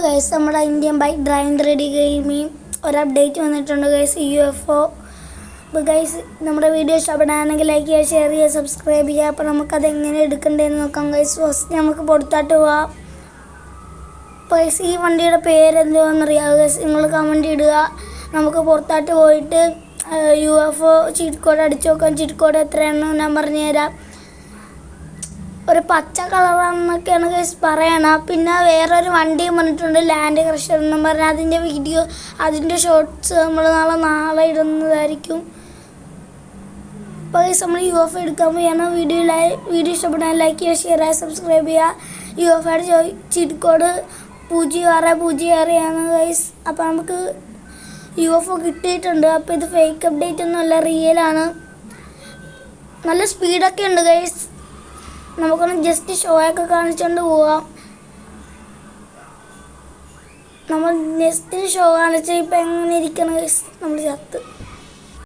Guys, നമ്മുടെ Indian bike driving ready ഗെയിമിൽ ഒരു അപ്ഡേറ്റ് വന്നിട്ടുണ്ട് ഗൈസ്, UFO. അപ്പോൾ ഗൈസ്, നമ്മുടെ വീഡിയോ ഇഷ്ടപ്പെടാണെങ്കിൽ ലൈക്ക് ചെയ്യുക, ഷെയർ ചെയ്യുക, സബ്സ്ക്രൈബ് ചെയ്യുക. അപ്പോൾ നമുക്കത് എങ്ങനെ എടുക്കണ്ടേന്ന് നോക്കാം ഗൈസ്. ഫസ്റ്റ് നമുക്ക് പുറത്തോട്ട് പോവാം. അപ്പോൾ ഗൈസ്, ഈ വണ്ടിയുടെ പേരെന്തോന്നറിയാവുക ഗൈസ്, നിങ്ങൾ കമൻറ്റ് ഇടുക. നമുക്ക് പുറത്തോട്ട് പോയിട്ട് UFO ചീറ്റ് കോഡ് അടിച്ചു നോക്കാം. ചീറ്റ് കോഡ് എത്രയാണെന്ന് ഞാൻ പറഞ്ഞുതരാം. ഒരു പച്ച കളറാണെന്നൊക്കെയാണ് ഗൈസ് പറയണം. പിന്നെ വേറൊരു വണ്ടിയും വന്നിട്ടുണ്ട്, ലാൻഡ് ക്രഷർ എന്നും പറഞ്ഞാൽ. അതിൻ്റെ വീഡിയോ, അതിൻ്റെ ഷോർട്സ് നമ്മൾ നാളെ ഇടുന്നതായിരിക്കും. അപ്പോൾ ഗൈസ്, നമ്മൾ UFO എടുക്കാൻ പോയാണ്. വീഡിയോ ഇഷ്ടപ്പെട്ടാൽ ലൈക്ക് ചെയ്യുക, ഷെയർ ചെയ്യുക, സബ്സ്ക്രൈബ് ചെയ്യുക. UFOയുടെ ചീറ്റ് കോഡ് 0606 ആണ് ഗൈസ്. അപ്പോൾ നമുക്ക് UFO കിട്ടിയിട്ടുണ്ട്. അപ്പോൾ ഇത് ഫേക്ക് അപ്ഡേറ്റ് ഒന്നുമല്ല, റിയലാണ്. നല്ല സ്പീഡൊക്കെ ഉണ്ട് ഗൈസ്. നമുക്കൊന്ന് ജസ്റ്റ് ഷോ ഒക്കെ കാണിച്ചുകൊണ്ട് പോവാം. നമ്മൾ ജസ്റ്റ് ഷോ കാണിച്ചാൽ ഇപ്പം എങ്ങനെ ഇരിക്കണം ഗൈസ്, നമ്മൾ ചത്ത്.